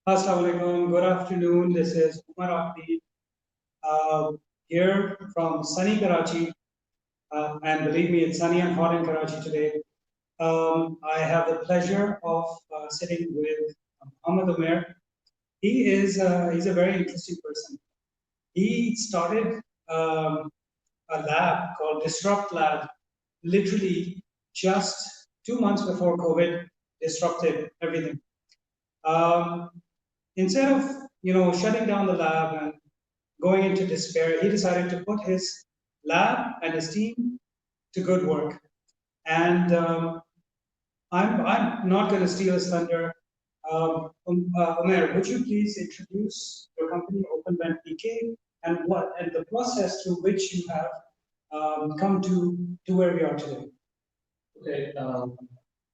Assalamu alaikum. Good afternoon. This is Umair here from sunny Karachi. And believe me, it's sunny and hot in Karachi today. I have the pleasure of sitting with Muhammad Umair. He's a very interesting person. He started a lab called Disrupt Lab literally just 2 months before COVID disrupted everything. Um, Instead of shutting down the lab and going into despair, he decided to put his lab and his team to good work. And I'm not going to steal his thunder. Umair, would you please introduce your company, OpenVentPk, and the process through which you have come to where we are today? Okay.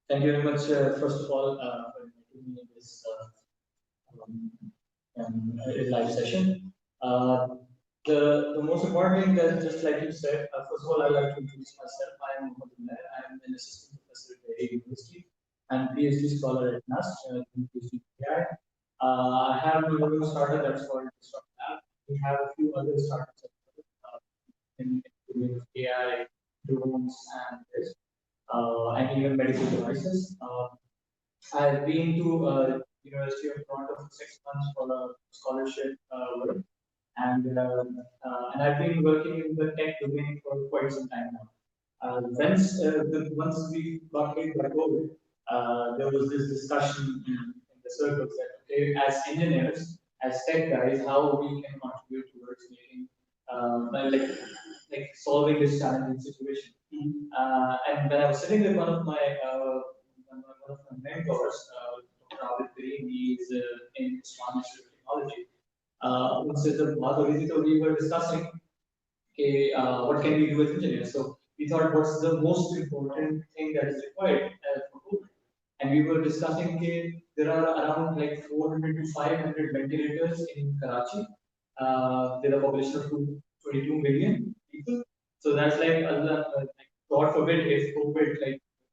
Thank you very much. First of all, for inviting me in this live session. The most important thing that, just like you said, first of all, I'd like to introduce myself. I am Muhammad Umair. I am an assistant professor at the University and PhD scholar at NAST, PhD AI. I have my own startup that's called Disrupt Lab. We have a few other startups in AI, drones, and this, and even medical devices. I've been to University of Toronto for 6 months for a scholarship work, and I've been working in the tech domain for quite some time now. Once we got hit by COVID, there was this discussion in the circles that, okay, as engineers, as tech guys, how we can contribute towards making like solving this challenging situation. And when I was sitting with one of my mentors, Dr. Abid Kareem, he is in Islamic technology. We were discussing, okay, what can we do as engineers? So we thought, what's the most important thing that is required for COVID? And we were discussing, okay, there are around like 400 to 500 ventilators in Karachi. There are a population of 22 million people. So that's like, God forbid, if COVID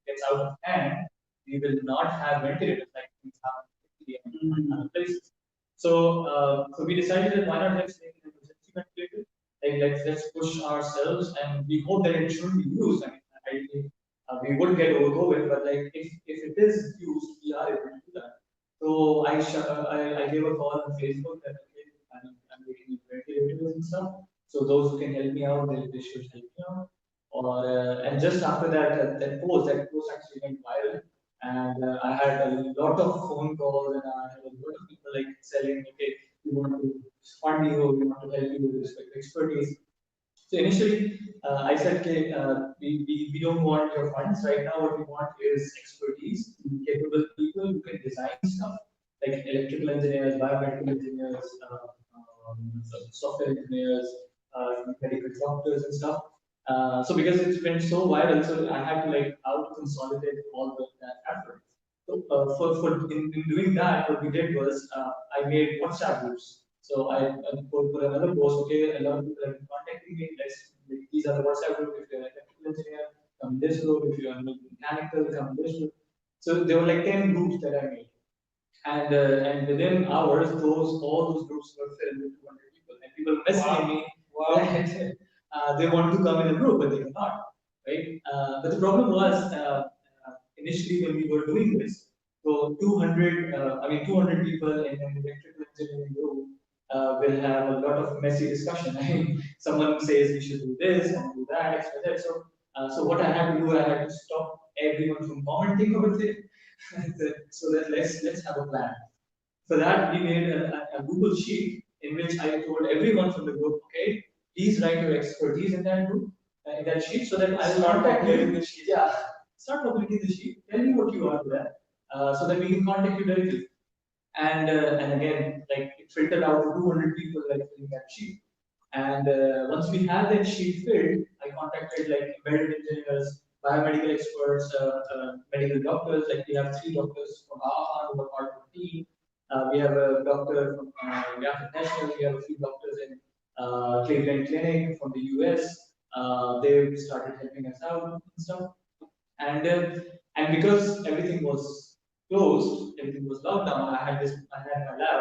gets out of hand, we will not have ventilators like things happen in other places. So we decided that why not let's make an emergency ventilator. Let's push ourselves, and we hope that it shouldn't be used. I mean, ideally, we would get over COVID, but if it is used, we are able to do that. So I gave a call on Facebook that, okay, I'm making ventilators and stuff. So those who can help me out, they should help me out. And just after that, that post actually went viral, and I had a lot of phone calls, and I had a lot of people selling, okay, we want to fund you, we want to help you with respect to expertise. So initially, I said, okay, we don't want your funds right now. What we want is expertise, capable people who can design stuff, like electrical engineers, biomedical engineers, software engineers, medical doctors and stuff. So because it's been so viral, so I had to out consolidate all that effort. So in doing that, what we did was I made WhatsApp groups. So I put another post. Okay, a lot of people are contacting me. These are the WhatsApp group. If you're an electrical engineer, come this group. If you're mechanical, come this group. So there were like 10 groups that I made, and within hours, all those groups were filled with 200 people, and people messaging me that they want to come in a group, but they cannot, right? But the problem was initially when we were doing this, so 200 people in an electrical engineering group will have a lot of messy discussion. I mean, someone says we should do this and do that, etc. So what I had to do, I had to stop everyone from commenting over there. So that let's have a plan. For that, we made a Google sheet in which I told everyone from the group, okay, please write your expertise in that group, in that sheet, so that I will contact you. The sheet. Yeah, start populating the sheet. Tell me what you are good at, so that we can contact you directly. And again, it filtered out 200 people filling that sheet. And once we had that sheet filled, I contacted embedded engineers, biomedical experts, medical doctors. Like we have 3 doctors from our who are part of the team. We have a doctor from Yafit National. We have a few doctors in Cleveland Clinic from the US. They've started helping us out and stuff. And because everything was closed, everything was locked down. I had my lab.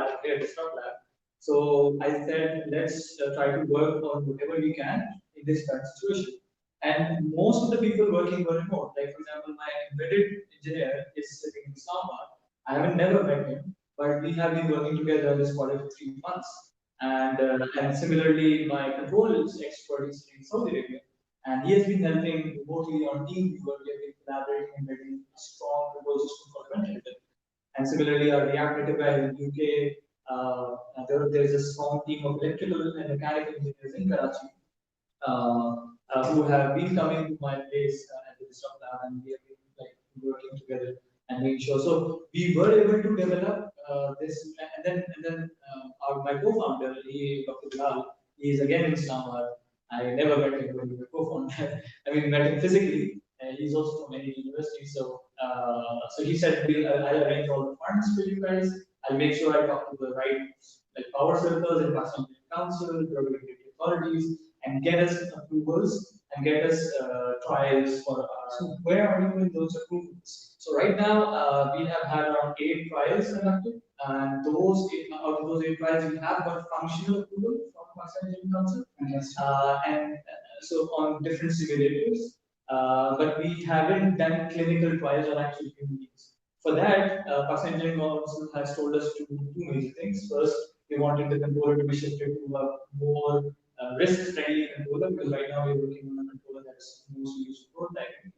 I said, let's try to work on whatever we can in this current situation. And most of the people working were remote. Like, for example, my embedded engineer is sitting in Islamabad. I haven't never met him, but we have been working together this quarter for 3 months. And similarly, my controls expert is in Saudi Arabia, and he has been helping remotely on team viewer. We have been collaborating and building a strong control system for the ventilator. And similarly, our React native guy in UK, there's a strong team of electrical and mechanical engineers in Karachi who have been coming to my place at the Vista Lab, and we have been like working together and making sure. So we were able to develop this, and then my co-founder, Dr. Bilal, he is again in Islamabad. I never met him when we were co-founder. I mean, met him physically. He's also from any university, so he said, I'll arrange all the funds for you guys. I'll make sure I talk to the right like power circles and customer council, regulatory authorities, and get us approvals and get us trials for our. So where are you in those approvals? So right now we have had around 8 trials conducted, and out of those 8 trials, we have got functional approval from Pakistan Engineering Council, so on different simulators, but we haven't done clinical trials on actual human beings. For that, Pakistan Engineering Council has told us to do 2 major things. First, they wanted the controller to be shifted to a more risk-friendly controller, because right now we're working on a controller that's mostly used for prototyping.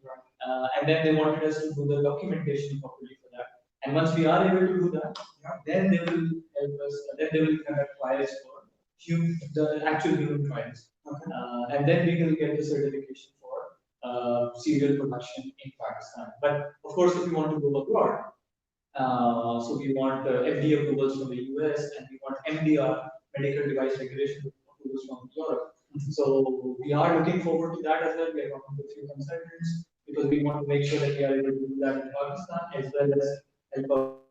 And then they wanted us to do the documentation properly for that. And once we are able to do that, then they will help us. Then they will conduct trials for the actual human trials, and then we will get the certification for serial production in Pakistan. But of course, if you want to go abroad, so we want FDA approvals from the US, and we want MDR, medical device regulation approvals from Europe. So we are looking forward to that as well. We are talking to a few consultants because we want to make sure that we are able to do that in Pakistan as well as help our.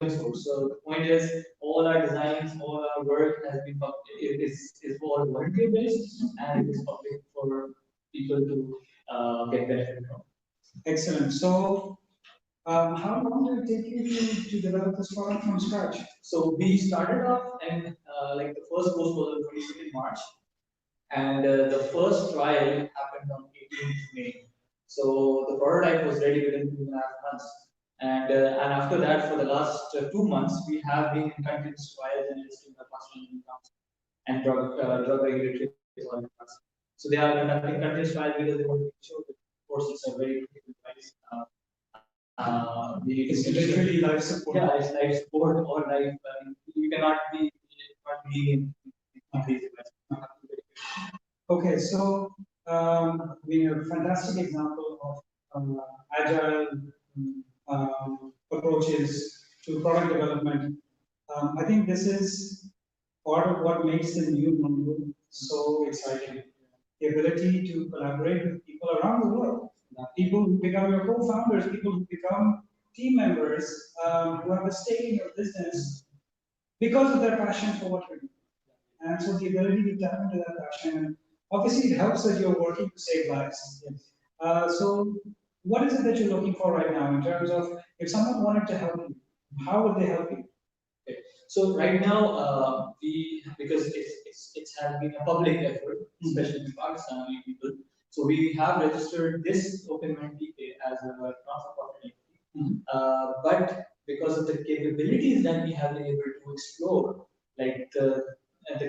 So the point is, all our designs, all our work has been is all volunteer based, and it is public for people to get benefit from. Excellent. So, how long did it take you to develop this product from scratch? So we started off, and like the first post was on 22nd March, and the first trial happened on 18th May. So the prototype was ready within 2.5 months. And after that, for the last 2 months, we have been in continuous trials and listing the Pakistan Council and drug regulatory authority. So they are conducting continuous trials because they want to make sure that, of course, it's a very critical device. It's literally life support. Yeah, it's life support or life. You cannot be in these devices. Okay, so we have a fantastic example of agile approaches to product development. I think this is part of what makes the new normal so exciting. The ability to collaborate with people around the world, people who become your co-founders, people who become team members, who have a stake in your business because of their passion for what you're doing. And so the ability to tap into that passion, obviously it helps that you're working to save lives. So what is it that you're looking for right now in terms of if someone wanted to help you, how would they help you? Okay. So right now, because it has been a public effort, especially in Pakistani people. So we have registered this OpenVentPk as a non-for-profit entity. But because of the capabilities that we have been able to explore, like the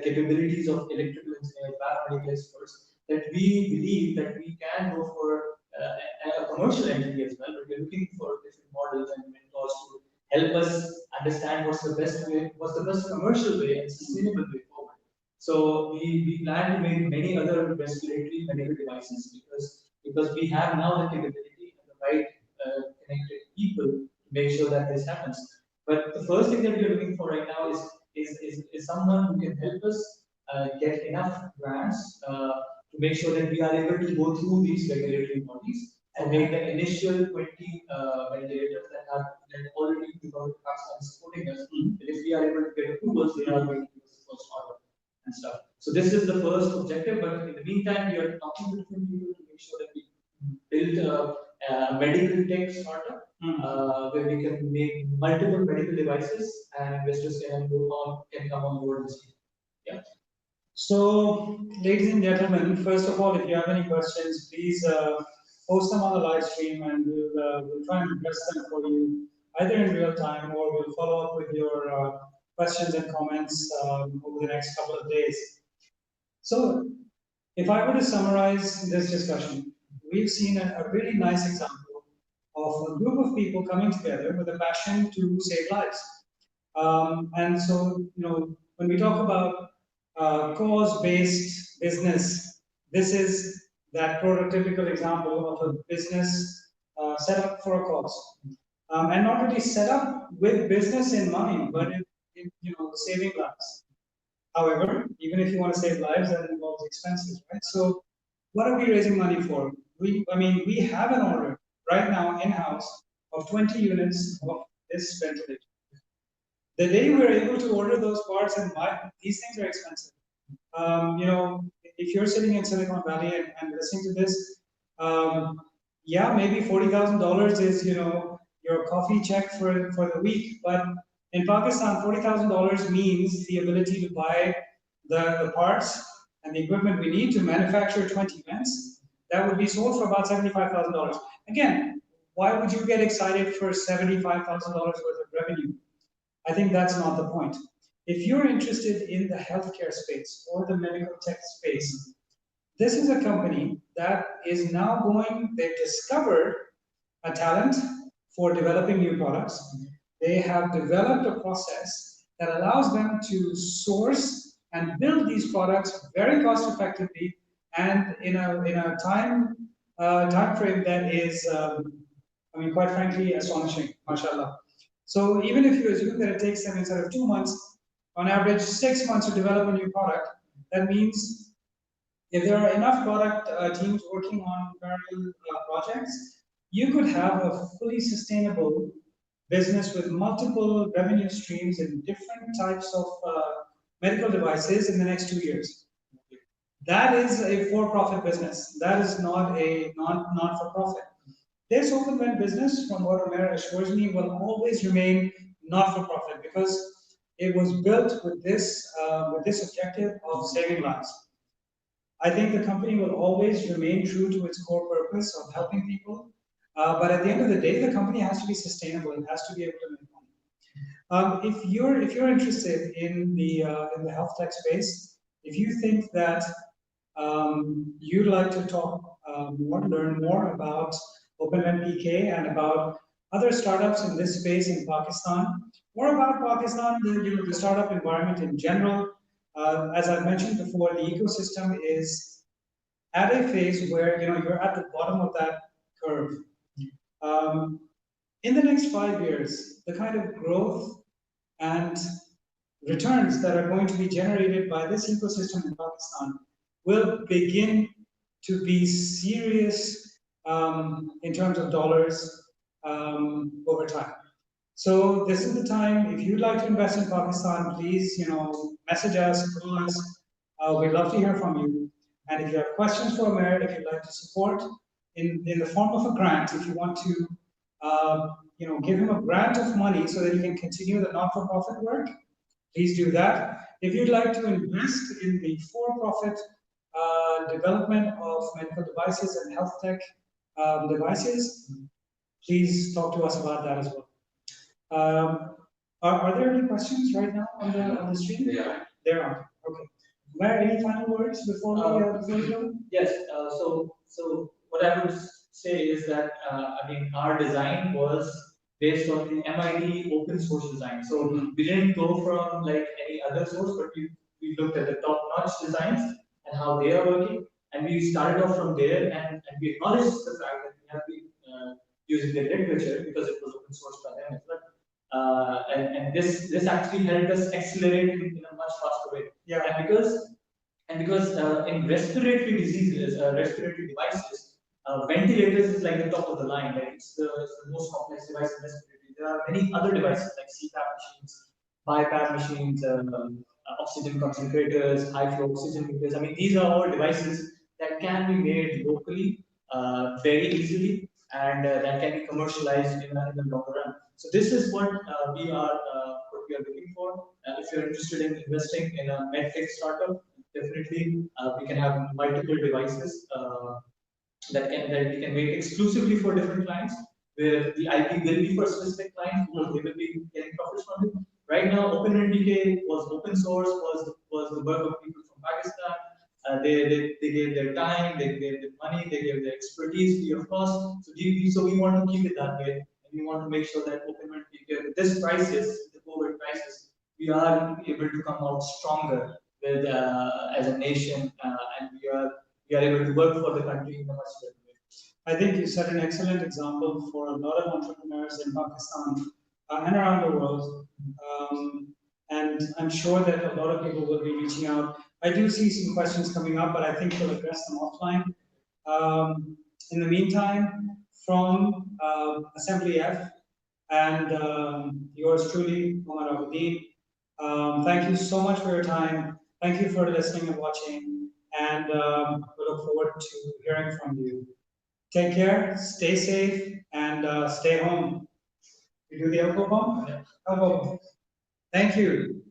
capabilities of electrical engineers, biomedical experts, that we believe that we can go for a commercial entity as well. But we're looking for different models and mentors to help us understand what's the best way, what's the best commercial way and sustainable way forward. So we plan to make many other respiratory medical devices because we have now the capability and the right connected people to make sure that this happens. But the first thing that we are looking for right now is someone who can help us get enough grants to make sure that we are able to go through these regulatory bodies and make the initial 20 ventilators that already developed Pakistan supporting us. That if we are able to get approvals, they are going to give us the first order and stuff. So this is the first objective, but in the meantime, we are talking to different people to make sure that we build a medical tech startup where we can make multiple medical devices and investors can come on board and see. Yeah. So, ladies and gentlemen, first of all, if you have any questions, please post them on the live stream, and we'll try and address them for you either in real time, or we'll follow up with your questions and comments over the next couple of days. So, if I were to summarize this discussion, we've seen a really nice example of a group of people coming together with a passion to save lives. And so, when we talk about cause-based business, this is that prototypical example of a business set up for a cause. And not really set up with business in mind, but in saving lives. However, even if you want to save lives, that involves expenses, right? So what are we raising money for? We have an order right now in-house of 20 units of this ventilator. The day we're able to order those parts and buy, these things are expensive. If you're sitting in Silicon Valley and listening to this, yeah, maybe $40,000 is, your coffee check for the week. But in Pakistan, $40,000 means the ability to buy the parts and the equipment we need to manufacture 20 vents that would be sold for about $75,000. Again, why would you get excited for $75,000 worth of revenue? I think that's not the point. If you're interested in the healthcare space or the medical tech space, this is a company that is now they've discovered a talent for developing new products. They have developed a process that allows them to source and build these products very cost effectively and in a time frame that is, quite frankly, astonishing, mashallah. So even if you assume that it takes them instead of 2 months, on average 6 months to develop a new product, that means if there are enough product teams working on parallel projects, you could have a fully sustainable business with multiple revenue streams in different types of medical devices in the next 2 years. That is a for-profit business. That is not a not-for-profit. This OpenVent business, from what Umair assures me, will always remain not-for-profit because it was built with this objective of saving lives. I think the company will always remain true to its core purpose of helping people, but at the end of the day, the company has to be sustainable. It has to be able to make money. If you're interested in the health tech space, if you think that you'd like to learn more about OpenVentPk and about other startups in this space in Pakistan, or about Pakistan, the startup environment in general. As I've mentioned before, the ecosystem is at a phase where you're at the bottom of that curve. In the next 5 years, the kind of growth and returns that are going to be generated by this ecosystem in Pakistan will begin to be serious in terms of dollars over time. So this is the time. If you'd like to invest in Pakistan, please, message us, call us. We'd love to hear from you. And if you have questions for Umair, if you'd like to support in the form of a grant, if you want to, give him a grant of money so that he can continue the not-for-profit work, please do that. If you'd like to invest in the for-profit development of medical devices and health tech devices, please talk to us about that as well. Are there any questions right now on the stream? Yeah. There are. Okay. Umair, any final words before we go? Yes. So what I would say is that our design was based on the MIT open source design. So we didn't go from like any other source, but we looked at the top-notch designs and how they are working, and we started off from there, and we acknowledged the fact that we have been using the literature because it was open source by them as well. And this actually helped us accelerate in a much faster way. Yeah. And because in respiratory diseases, respiratory devices, ventilators is like the top of the line. Like it's the most complex device in respiratory. There are many other devices like CPAP machines, BiPAP machines, oxygen concentrators, high flow oxygen meters. These are all devices that can be made locally very easily. and that can be commercialized in the long run. So this is what we are looking for. If you're interested in investing in a medtech startup, definitely we can have multiple devices that we can make exclusively for different clients, where the IP will be for specific clients because they will be getting profits from it. Right now, OpenVentPk was open source, was the work of people from Pakistan. They gave their time, they gave their money, they gave their expertise free of cost. So we want to keep it that way, and we want to make sure that OpenVentPk, with this crisis, the COVID crisis, we are able to come out stronger with as a nation, and we are able to work for the country in a much better way. I think you set an excellent example for a lot of entrepreneurs in Pakistan and around the world. And I'm sure that a lot of people will be reaching out. I do see some questions coming up, but I think we'll address them offline. In the meantime, from AssemblyF and yours truly, Umair, thank you so much for your time. Thank you for listening and watching, and we look forward to hearing from you. Take care, stay safe, and stay home. You do the elbow bump? Yeah. Elbow bump. Thank you.